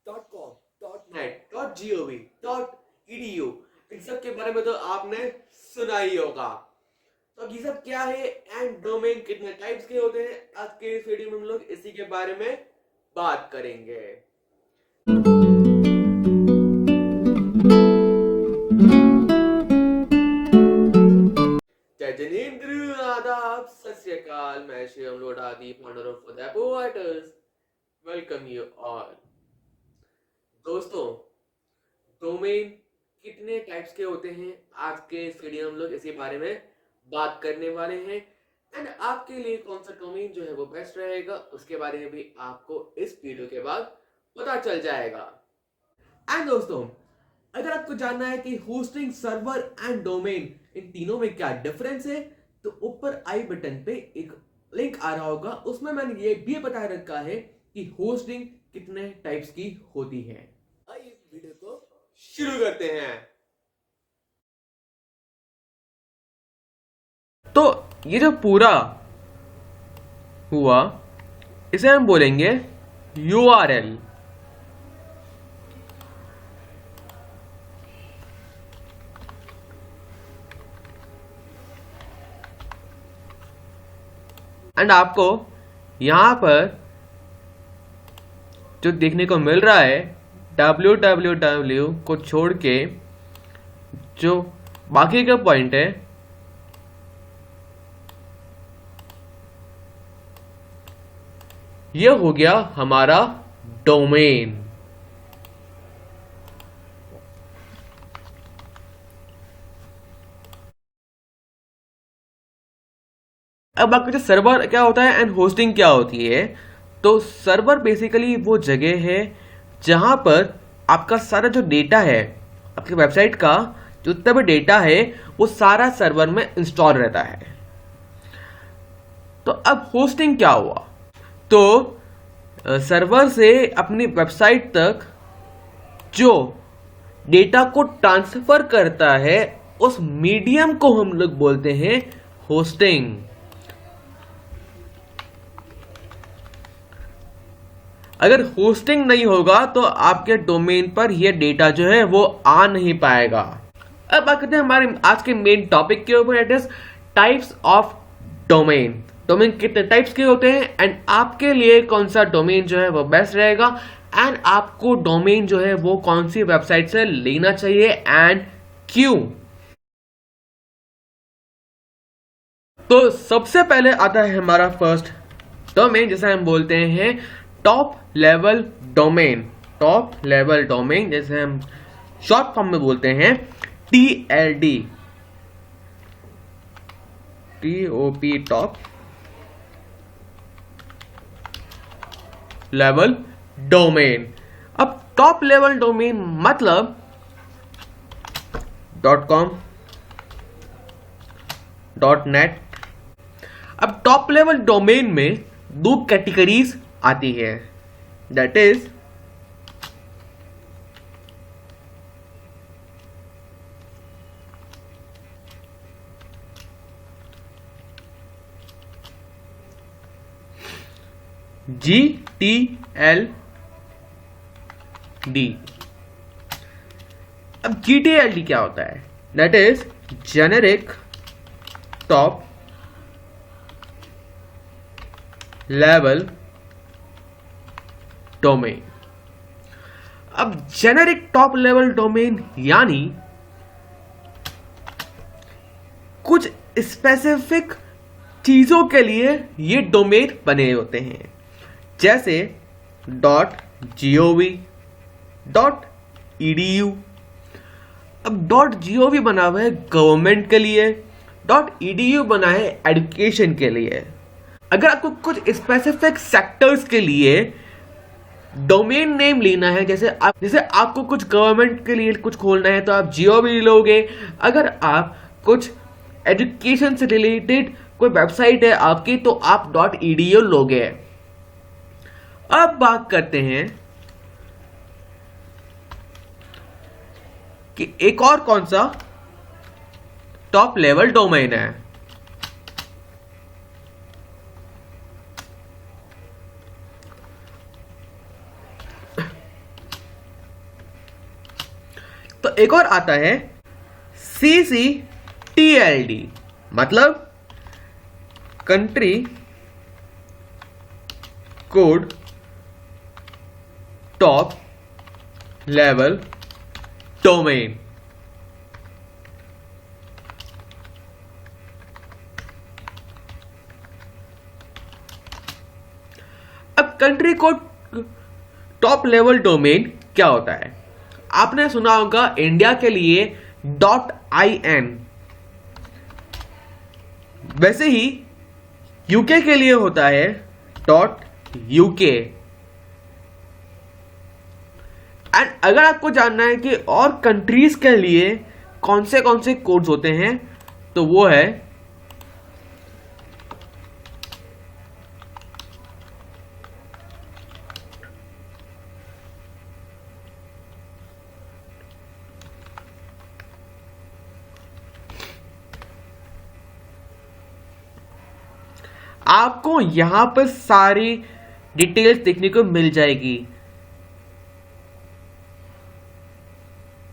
.com .net .gov.edu, इन सब के बारे में तो आपने सुना ही होगा। तो अब ये सब क्या है एंड डोमेन कितने टाइप्स के होते हैं, आज के इस वीडियो में हम लोग इसी के बारे में बात करेंगे। जय जिनेंद्र, आदाब, सत श्री अकाल। मैं शिवम लोढ़ादी, founder of Udaipur writers, welcome you all. दोस्तों, डोमेन कितने टाइप्स के होते हैं, आज के इस वीडियो में हम लोग इसी बारे में बात करने वाले हैं एंड आपके लिए कौन सा डोमेन जो है वो बेस्ट रहेगा उसके बारे में भी आपको इस वीडियो के बाद पता चल जाएगा। एंड दोस्तों, अगर आपको जानना है कि होस्टिंग, सर्वर एंड डोमेन इन तीनों में क्या डिफरेंस है, तो ऊपर आई बटन पे एक लिंक आ रहा होगा, उसमें मैंने ये भी बता रखा है कि होस्टिंग कितने टाइप्स की होती है। आइए वीडियो को शुरू करते हैं। तो ये जो पूरा हुआ इसे हम बोलेंगे URL। एंड आपको यहां पर जो देखने को मिल रहा है www को छोड़ के जो बाकी का पॉइंट है ये हो गया हमारा डोमेन। अब बाकी जो सर्वर क्या होता है एंड होस्टिंग क्या होती है, तो सर्वर बेसिकली वो जगह है जहां पर आपका सारा जो डेटा है, आपकी वेबसाइट का जो जितना भी डेटा है वो सारा सर्वर में इंस्टॉल रहता है। तो अब होस्टिंग क्या हुआ, तो सर्वर से अपनी वेबसाइट तक जो डेटा को ट्रांसफर करता है उस मीडियम को हम लोग बोलते हैं होस्टिंग। अगर होस्टिंग नहीं होगा तो आपके डोमेन पर यह डेटा जो है वो आ नहीं पाएगा। अब बात करते हैं हमारे आज के मेन टॉपिक के ऊपर, it is types of domain. Domain कितने टाइप्स के होते हैं एंड आपके लिए कौन सा डोमेन जो है वो बेस्ट रहेगा एंड आपको डोमेन जो है वो कौन सी वेबसाइट से लेना चाहिए एंड क्यों। तो सबसे पहले आता है हमारा फर्स्ट डोमेन, जिसे हम बोलते हैं top level domain. Top level domain जैसे हम शॉर्ट फॉर्म में बोलते हैं TLD, TOP, top level domain. अब टॉप लेवल डोमेन मतलब .com, .net। अब टॉप लेवल डोमेन में दो कैटेगरीज आती है, दैट इज GTLD। अब GTLD क्या होता है, that is generic top level domain. अब जेनेरिक टॉप लेवल डोमेन यानी कुछ स्पेसिफिक चीजों के लिए ये डोमेन बने होते हैं, जैसे .gov, .edu। अब .gov बना हुआ है गवर्नमेंट के लिए, .edu बना है एजुकेशन के लिए। अगर आपको कुछ स्पेसिफिक सेक्टर्स के लिए डोमेन नेम लेना है, जैसे आपको कुछ गवर्नमेंट के लिए कुछ खोलना है तो आप gov लोगे। अगर आप कुछ एजुकेशन से रिलेटेड कोई वेबसाइट है आपकी तो आप .edu लोगे। अब बात करते हैं कि एक और कौन सा टॉप लेवल डोमेन है। एक और आता है CCTLD, मतलब country code top level domain. अब country code top level domain क्या होता है? आपने सुना होगा इंडिया के लिए .in, वैसे ही यूके के लिए होता है .uk। एंड अगर आपको जानना है कि और कंट्रीज के लिए कौन से कोड्स होते हैं, तो वो है आपको यहां पर सारी डिटेल्स देखने को मिल जाएगी।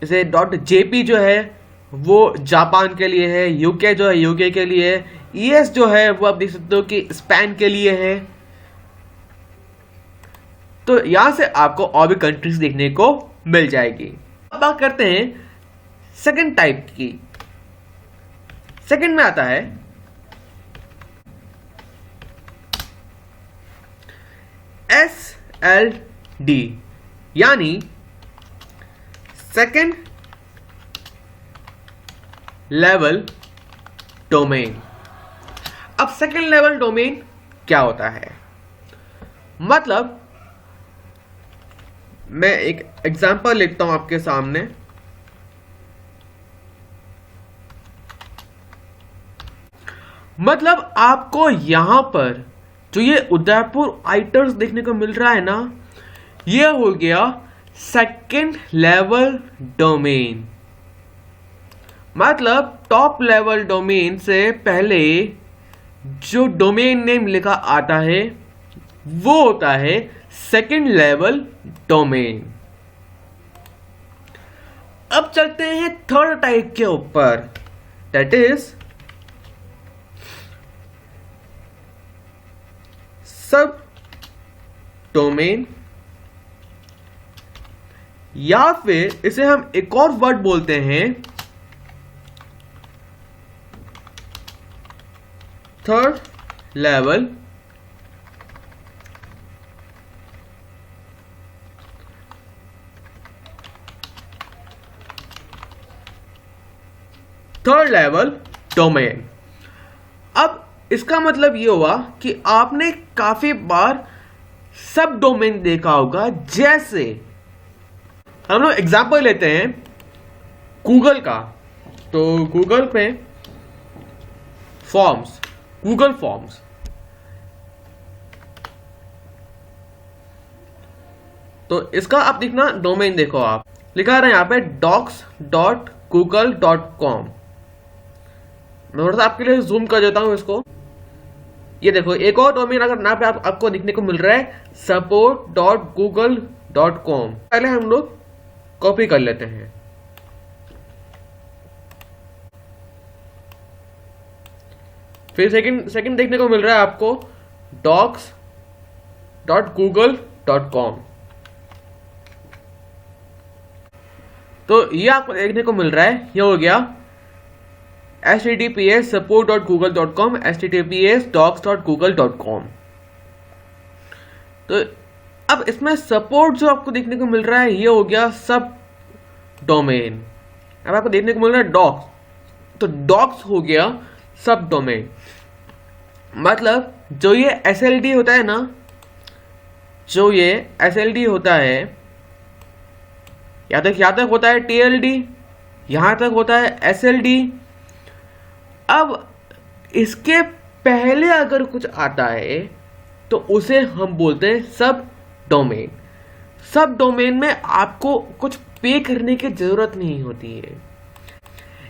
जैसे .jp जो है वो जापान के लिए है, यूके जो है यूके के लिए है, ES जो है वो आप देख सकते हो कि स्पेन के लिए है। तो यहां से आपको और भी कंट्रीज देखने को मिल जाएगी। अब बात करते हैं सेकंड टाइप की। सेकंड में आता है SLD, यानी सेकंड लेवल डोमेन। अब सेकंड लेवल डोमेन क्या होता है? मतलब मैं एक एग्जांपल लिखता हूं आपके सामने। मतलब आपको यहां पर जो ये उदयपुर आइटर्स देखने को मिल रहा है ना, ये हो गया सेकंड लेवल डोमेन। मतलब टॉप लेवल डोमेन से पहले जो डोमेन नेम लिखा आता है वो होता है सेकंड लेवल डोमेन। अब चलते हैं थर्ड टाइप के ऊपर, दैट इज सब डोमेन, या फिर इसे हम एक और वर्ड बोलते हैं थर्ड लेवल डोमेन। अब इसका मतलब ये हुआ कि आपने काफी बार सब डोमेन देखा होगा। जैसे हम लोग एग्जाम्पल लेते हैं गूगल का, तो गूगल पे फॉर्म्स, गूगल फॉर्म्स, तो इसका आप देखना डोमेन देखो, आप लिखा रहे हैं यहाँ पे docs.google.com। मैं थोड़ा सा आपके लिए जूम कर देता हूं इसको। ये देखो एक और डोमेन अगर ना पे आपको देखने को मिल रहा है support.google.com। पहले हम लोग कॉपी कर लेते हैं। फिर सेकंड देखने को मिल रहा है आपको docs.google.com। तो ये आपको देखने को मिल रहा है, ये हो गया https support.google.com, https docs.google.com। तो अब इसमें सपोर्ट जो आपको देखने को मिल रहा है ये हो गया सब डोमेन। अब आपको देखने को मिल रहा है डॉक्स, तो डॉक्स हो गया सब डोमेन। मतलब जो ये SLD होता है ना, जो ये SLD होता है, यहां तक होता है TLD, यहां तक होता है SLD। अब इसके पहले अगर कुछ आता है तो उसे हम बोलते हैं सब डोमेन। सब डोमेन में आपको कुछ पे करने की जरूरत नहीं होती है।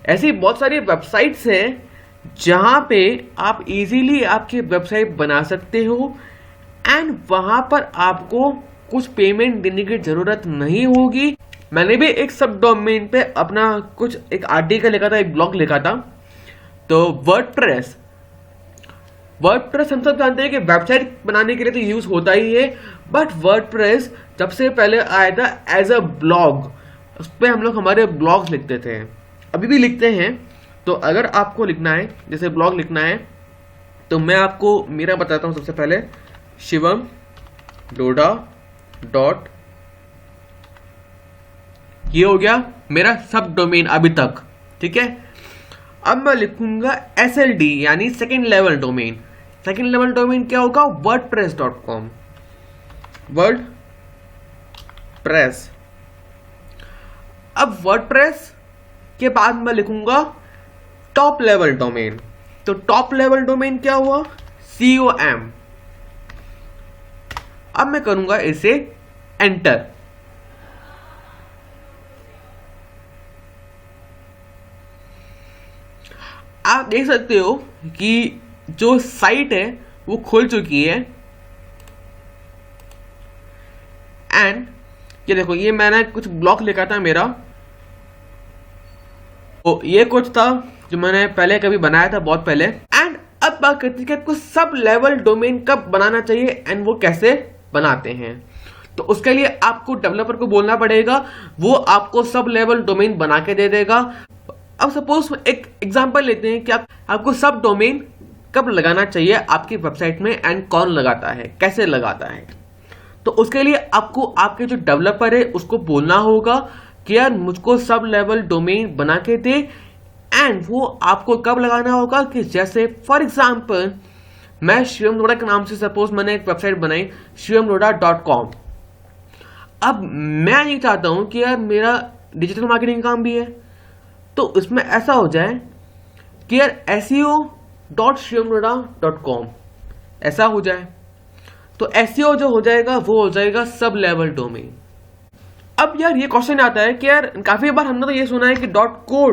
ऐसी बहुत सारी वेबसाइट्स हैं जहां पे आप इजीली आपकी वेबसाइट बना सकते हो एंड वहां पर आपको कुछ पेमेंट देने की जरूरत नहीं होगी। मैंने भी एक सब डोमेन पे अपना कुछ एक आर्टिकल लिखा था, एक ब्लॉग लिखा था। तो वर्डप्रेस हम सब जानते हैं कि वेबसाइट बनाने के लिए तो यूज होता ही है, बट वर्डप्रेस जब से पहले आया था एज अ ब्लॉग, उस पर हम लोग हमारे ब्लॉग्स लिखते थे, अभी भी लिखते हैं। तो अगर आपको लिखना है, जैसे ब्लॉग लिखना है, तो मैं आपको मेरा बताता हूँ। सबसे पहले शिवम लोढ़ा डॉट, ये हो गया मेरा सब डोमेन अभी तक, ठीक है। अब मैं लिखूंगा SLD यानी second level domain. Second level domain क्या होगा? wordpress.com, WordPress. अब वर्डप्रेस के बाद मैं लिखूंगा टॉप लेवल डोमेन। तो टॉप लेवल डोमेन क्या हुआ? COM। अब मैं करूंगा इसे एंटर। आप देख सकते हो कि जो साइट है वो खुल चुकी है। एंड ये देखो, ये मैंने कुछ ब्लॉक लिखा था मेरा, तो ये कुछ था जो मैंने पहले कभी बनाया था, बहुत पहले। एंड अब बात करते हैं कि आपको सब लेवल डोमेन कब बनाना चाहिए एंड वो कैसे बनाते हैं। तो उसके लिए आपको डेवलपर को बोलना पड़ेगा, वो आपको सब लेवल डोमेन बना के दे देगा। अब सपोज एक एग्जांपल लेते हैं कि आपको सब डोमेन कब लगाना चाहिए आपकी वेबसाइट में एंड कौन लगाता है, कैसे लगाता है। तो उसके लिए आपको आपके जो डेवलपर है उसको बोलना होगा कि यार मुझको सब लेवल डोमेन बना के दे। एंड वो आपको कब लगाना होगा कि जैसे फॉर एग्जांपल मैं शिवम लोढ़ा के नाम से सपोज मैंने एक वेबसाइट बनाई shivamlodha.com। अब मैं ये चाहता हूं कि यार मेरा डिजिटल मार्केटिंग काम भी है, तो इसमें ऐसा हो जाए कि यार SEO.shivamlodha.com ऐसा हो जाए। तो SEO जो हो जाएगा वो हो जाएगा सब लेवल डोमेन। अब यार ये क्वेश्चन आता है कि यार काफी बार हमने तो ये सुना है कि .co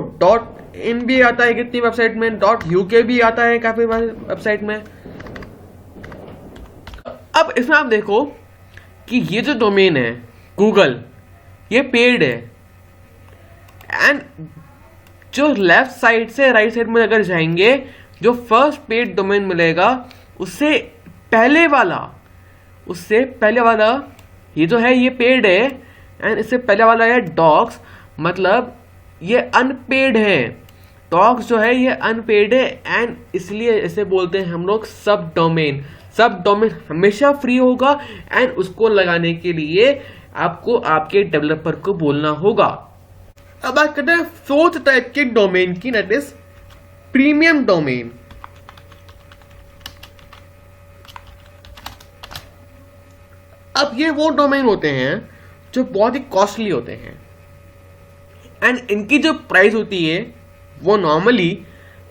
.in भी आता है कितनी वेबसाइट में, .uk भी आता है काफी बार वेबसाइट में। अब इसमें आप देखो कि ये जो डोमेन है गूगल, ये पेड है। एंड जो लेफ्ट साइड से राइट साइड में अगर जाएंगे, जो फर्स्ट पेड डोमेन मिलेगा उससे पहले वाला ये जो है ये पेड है। एंड इससे पहले वाला है डॉक्स, मतलब ये अनपेड है। डॉक्स जो है ये अनपेड है एंड इसलिए इसे बोलते हैं हम लोग सब डोमेन। सब डोमेन हमेशा फ्री होगा एंड उसको लगाने के लिए आपको आपके डेवलपर को बोलना होगा। अब बात करते हैं फोर्थ टाइप के डोमेन की, दैट इज प्रीमियम डोमेन। अब ये वो डोमेन होते हैं जो बहुत ही कॉस्टली होते हैं एंड इनकी जो प्राइस होती है वो नॉर्मली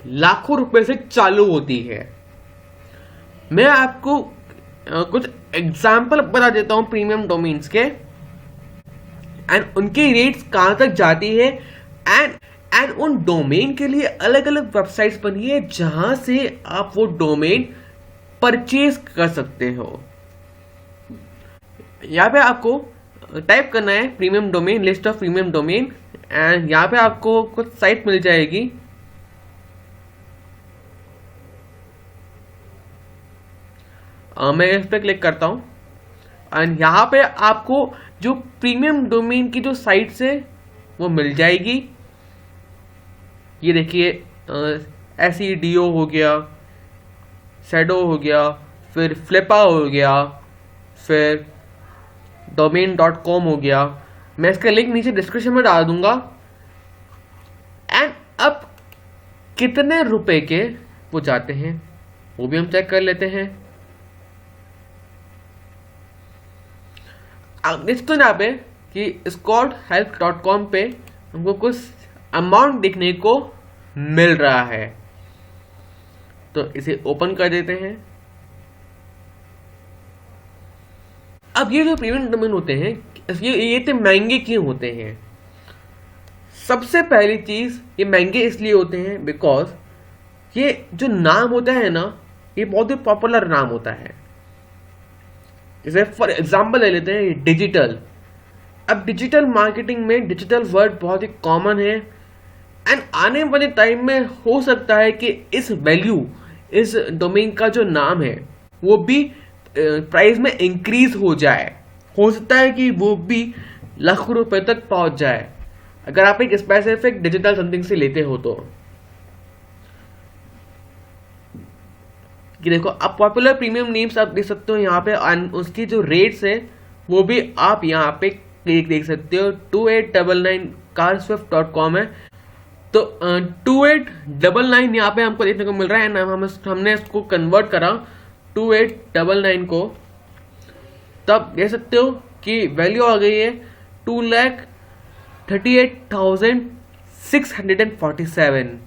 लाखों रुपए से चालू होती है। मैं आपको कुछ एग्जाम्पल बता देता हूं प्रीमियम डोमेन्स के एंड उनकी रेट्स कहां तक जाती है। एंड उन डोमेन के लिए अलग अलग वेबसाइट्स बनी है जहां से आप वो डोमेन परचेज कर सकते हो। यहाँ पे आपको टाइप करना है premium domain, list of premium domain, and यहाँ पे आपको कुछ साइट मिल जाएगी। मैं इस पर क्लिक करता हूँ एंड यहाँ पे आपको जो प्रीमियम डोमेन की जो साइट्स है वो मिल जाएगी। ये देखिए SEDO हो गया, शेडो हो गया, फिर फ्लिपा हो गया, फिर domain.com हो गया। मैं इसका लिंक नीचे डिस्क्रिप्शन में डाल दूंगा। एंड अब कितने रुपए के वो जाते हैं वो भी हम चेक कर लेते हैं। तो यहाँ पे कि scothelp.com पे हमको कुछ अमाउंट दिखने को मिल रहा है, तो इसे ओपन कर देते हैं। अब ये जो प्रीमियम डोमेन होते हैं ये इतने महंगे क्यों होते हैं? सबसे पहली चीज, ये महंगे इसलिए होते हैं बिकॉज ये जो नाम होता है ना, ये बहुत ही पॉपुलर नाम होता है। जैसे फॉर एग्जाम्पल ले लेते हैं डिजिटल। अब डिजिटल मार्केटिंग में डिजिटल वर्ड बहुत ही कॉमन है, एंड आने वाले टाइम में हो सकता है कि इस वैल्यू, इस डोमेन का जो नाम है वो भी प्राइस में इंक्रीज हो जाए। हो सकता है कि वो भी लाखों रुपए तक पहुंच जाए अगर आप एक स्पेसिफिक डिजिटल समथिंग से लेते हो तो। कि देखो, आप पॉपुलर प्रीमियम नेम्स आप देख सकते हो यहाँ पे, और उसकी जो रेट्स है वो भी आप यहाँ पे देख सकते हो। 2899 carswift.com है, तो 2899 यहाँ पे हमको देखने को मिल रहा है ना। हमने इसको कन्वर्ट करा 2899 को, तब देख सकते हो कि वैल्यू आ गई है 2,38,647।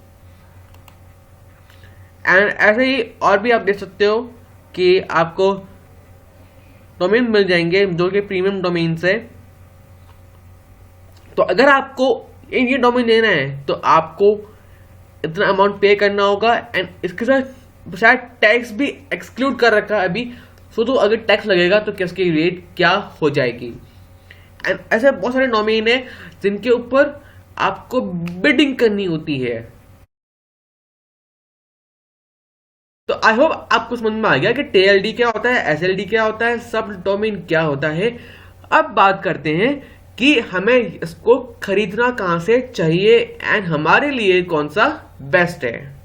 एंड ऐसे ही और भी आप देख सकते हो कि आपको डोमेन मिल जाएंगे जो कि प्रीमियम डोमेन है। तो अगर आपको ये डोमेन लेना है तो आपको इतना अमाउंट पे करना होगा, एंड इसके साथ शायद टैक्स भी एक्सक्लूड कर रखा है अभी। तो अगर टैक्स लगेगा तो इसकी रेट क्या हो जाएगी। एंड ऐसे बहुत सारे डोमेन है जिनके ऊपर आपको बिडिंग करनी होती है। तो आई होप आपको समझ में आ गया कि TLD क्या होता है, SLD क्या होता है, सब डोमेन क्या होता है। अब बात करते हैं कि हमें इसको खरीदना कहां से चाहिए एंड हमारे लिए कौन सा बेस्ट है।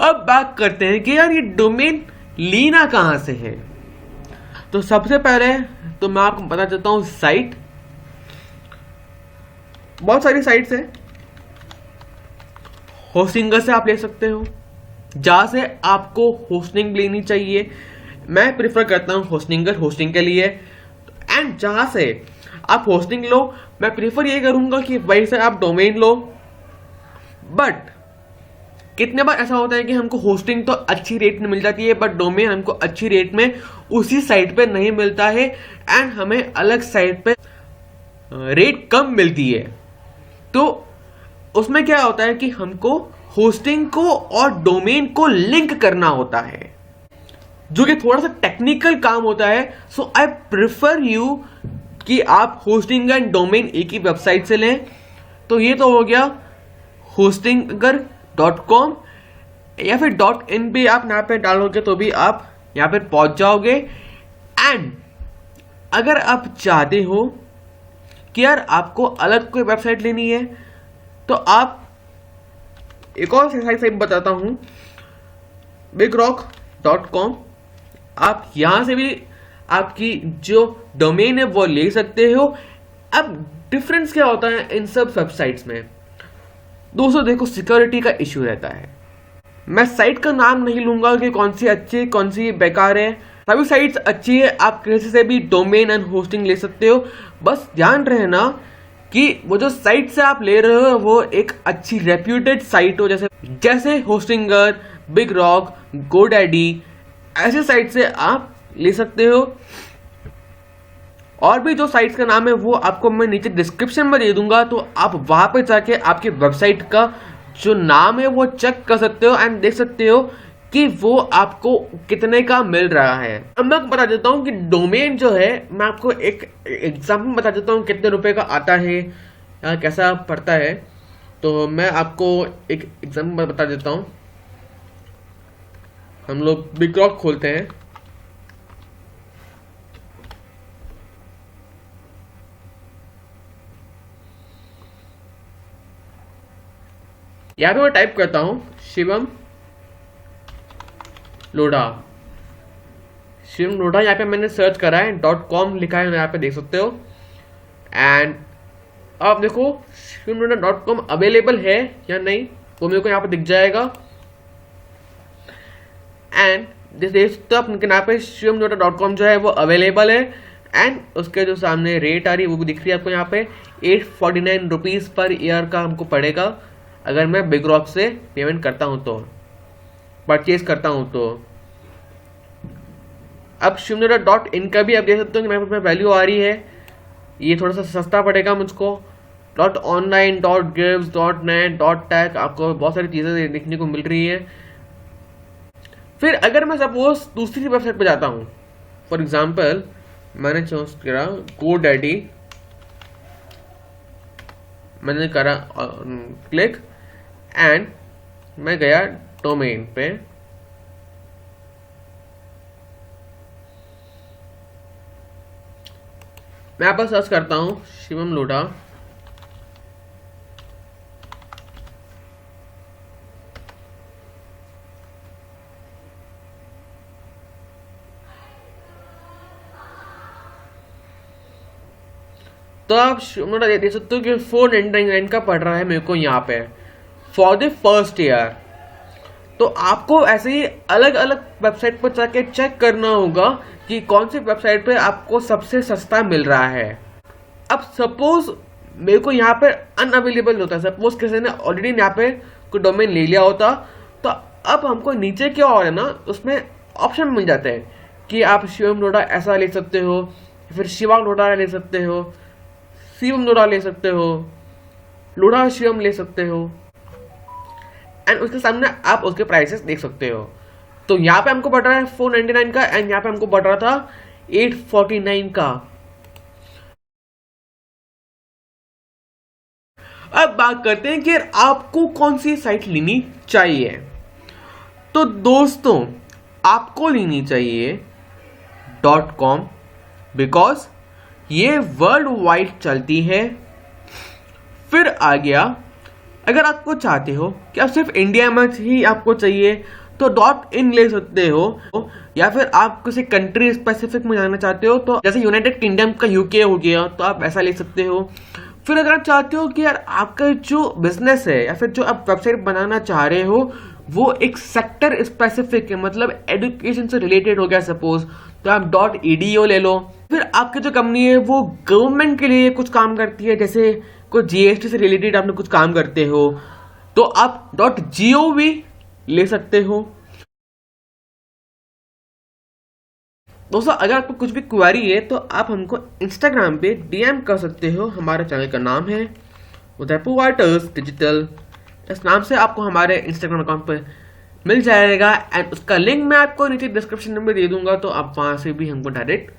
अब बात करते हैं कि यार ये डोमेन लेना कहां से है। तो सबसे पहले तो मैं आपको बता देता हूं साइट। बहुत सारी साइट्स हैं। होस्टिंगर से आप ले सकते हो, जहां से आपको होस्टिंग लेनी चाहिए। मैं प्रिफर करता हूं होस्टिंगर होस्टिंग के लिए। एंड जहां से आप होस्टिंग लो, मैं प्रिफर ये करूंगा कि वहीं से आप डोमेन लो। बट कितने बार ऐसा होता है कि हमको होस्टिंग तो अच्छी रेट में मिल जाती है, बट डोमेन हमको अच्छी रेट में उसी साइट पे नहीं मिलता है, एंड हमें अलग साइट पे रेट कम मिलती है। तो उसमें क्या होता है कि हमको होस्टिंग को और डोमेन को लिंक करना होता है, जो कि थोड़ा सा टेक्निकल काम होता है। सो आई प्रिफर यू कि आप होस्टिंग एंड डोमेन एक ही वेबसाइट से लें। तो ये तो हो गया hostinger.com, या फिर .in भी आप यहाँ पे डालोगे तो भी आप यहाँ पे पहुंच जाओगे। एंड अगर आप चाहते हो कि यार आपको अलग कोई वेबसाइट लेनी है, तो आप एक और साइट बताता हूं, bigrock.com। आप यहां से भी आपकी जो डोमेन है वो ले सकते हो। अब डिफरेंस क्या होता है इन सब वेबसाइट्स में? दोस्तों देखो, सिक्योरिटी का इश्यू रहता है। मैं साइट का नाम नहीं लूंगा कि कौन सी अच्छी कौन सी बेकार है। सभी साइट्स अच्छी है, आप किसी से भी डोमेन एंड होस्टिंग ले सकते हो। बस ध्यान रहना कि वो जो साइट से आप ले रहे हो वो एक अच्छी रेप्यूटेड साइट हो, जैसे होस्टिंगर, बिग रॉक, गोडैडी, ऐसे साइट से आप ले सकते हो। और भी जो साइट्स का नाम है वो आपको मैं नीचे डिस्क्रिप्शन में दे दूंगा, तो आप वहां पे जाके आपकी वेबसाइट का जो नाम है वो चेक कर सकते हो एंड देख सकते हो कि वो आपको कितने का मिल रहा है। अब मैं बता देता हूँ कि डोमेन जो है, मैं आपको एक एग्जाम्पल बता देता हूँ कितने रुपए का आता है या कैसा पड़ता है। तो मैं आपको एक एग्जाम्पल बता देता हूँ। हम लोग बिग रॉक खोलते हैं। यहाँ पे मैं टाइप करता हूँ शिवम लोढ़ा। शिवम लोढ़ा यहाँ पे मैंने सर्च करा है, .com लिखा है, यहाँ पे देख सकते हो। एंड अब देखो शिवम लोढ़ा .com अवेलेबल है या नहीं वो मेरे को यहाँ पे दिख जाएगा। एंड देख सकते हो आप यहाँ पे शिवम लोढ़ा .com जो है वो अवेलेबल है। एंड उसके जो सामने रेट आ रही है वो भी दिख रही है आपको यहाँ पे। 849 रुपीज़ पर ईयर का हमको पड़ेगा अगर मैं बिग रॉक से पेमेंट करता हूँ, तो परचेज करता हूँ। तो अब शिवनोरा.in का भी आप देख सकते हो कि मेरे पास वैल्यू आ रही है। ये थोड़ा सा सस्ता पड़ेगा मुझको। .online, .gives, .net, .tech आपको बहुत सारी चीज़ें देखने को मिल रही है। फिर अगर मैं सपोज दूसरी वेबसाइट पे जाता हूँ, फॉर एग्जाम्पल मैंने चूज करा GoDaddy, मैंने करा क्लिक एंड मैं गया डोमेन पे। मैं यहाँ पर सर्च करता हूँ शिवम लोढ़ा। तो आप शिवम लोढ़ा देख सकते हो कि 499 का पड़ रहा है मेरे को यहाँ पे फॉर द फर्स्ट ईयर। तो आपको ऐसे ही अलग अलग वेबसाइट पर जाके चेक करना होगा कि कौन सी वेबसाइट पे आपको सबसे सस्ता मिल रहा है। अब सपोज मेरे को यहाँ पे अनअवेलेबल होता है, सपोज किसी ने ऑलरेडी यहाँ पे कोई डोमेन ले लिया होता, तो अब हमको नीचे क्या हो रहा है ना, उसमें ऑप्शन मिल जाते हैं कि आप शिवम लोढ़ा ऐसा ले सकते हो, फिर शिवांग लोढ़ा ले सकते हो, शिवम लोढ़ा ले सकते हो, लोढ़ा शिवम ले सकते हो, एंड उसके सामने आप उसके प्राइसेस देख सकते हो। तो यहाँ पे हमको बढ़ रहा है 499 का एंड यहाँ पे हमको बढ़ रहा था 849 का। अब बात करते हैं कि आपको कौन सी साइट लेनी चाहिए। तो दोस्तों आपको लेनी चाहिए .com, बिकॉज ये वर्ल्ड वाइड चलती है। फिर आ गया, अगर आपको चाहते हो कि आप सिर्फ इंडिया में ही आपको चाहिए तो .in ले सकते हो, या फिर आप किसी कंट्री स्पेसिफिक में जाना चाहते हो तो जैसे यूनाइटेड किंगडम का UK हो गया तो आप ऐसा ले सकते हो। फिर अगर आप चाहते हो कि यार आपका जो बिजनेस है या फिर जो आप वेबसाइट बनाना चाह रहे हो वो एक सेक्टर स्पेसिफिक है, मतलब एजुकेशन से रिलेटेड हो गया सपोज, तो आप .edu ले लो। फिर आपकी जो कंपनी है वो गवर्नमेंट के लिए कुछ काम करती है, जैसे कोई GST से रिलेटेड आपने कुछ काम करते हो तो आप .gov ले सकते हो। दोस्तों अगर आपको कुछ भी क्वेरी है तो आप हमको इंस्टाग्राम पे DM कर सकते हो। हमारे चैनल का नाम है उदयपुर आर्टर्स डिजिटल, इस नाम से आपको हमारे इंस्टाग्राम अकाउंट पे मिल जाएगा एंड उसका लिंक मैं आपको नीचे डिस्क्रिप्शन में दे दूंगा, तो आप वहां से भी हमको डायरेक्ट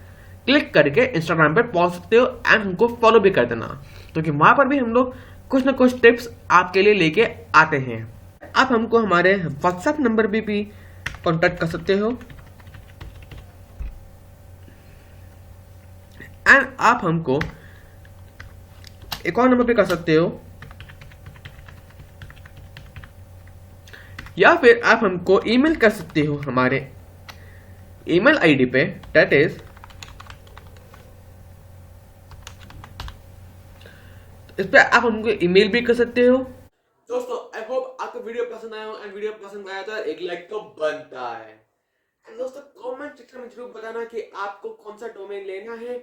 क्लिक करके इंस्टाग्राम पे पहुंच सकते हो एंड हमको फॉलो भी कर देना, क्योंकि वहां पर भी हम लोग कुछ ना कुछ टिप्स आपके लिए लेके आते हैं। आप हमको हमारे व्हाट्सएप नंबर भी कॉन्टेक्ट कर सकते हो एंड आप हमको एक और नंबर पे कर सकते हो, या फिर आप हमको ईमेल कर सकते हो हमारे ईमेल आईडी पे, दैट इज इस पे आप हमको ईमेल भी कर सकते हो। दोस्तों आई होप आपको वीडियो पसंद आया हो एंड वीडियो पसंद आया तो एक लाइक तो बनता है। एंड दोस्तों कमेंट सेक्शन में जरूर बताना कि आपको कौन सा डोमेन लेना है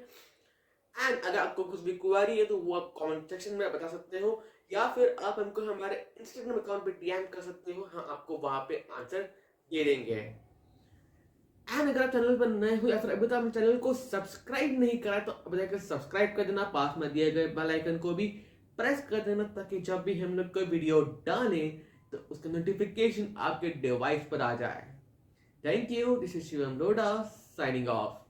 एंड अगर आपको कुछ भी क्वेरी है तो वो आप कमेंट सेक्शन में बता सकते हो, या फिर आप हमको हमारे इंस्टाग्राम अकाउंट पे DM कर सकते हो, हम आपको वहां पे आंसर दे देंगे। एंड अगर आप चैनल पर नए हो या फिर अभी तक आपने चैनल को सब्सक्राइब नहीं करा तो अभी जाकर सब्सक्राइब कर देना, पास में दिए गए बेल आइकन को भी प्रेस कर देना ताकि जब भी हम लोग कोई वीडियो डालें तो उसका नोटिफिकेशन आपके डिवाइस पर आ जाए। Thank you, this is Shivam Lodha signing off.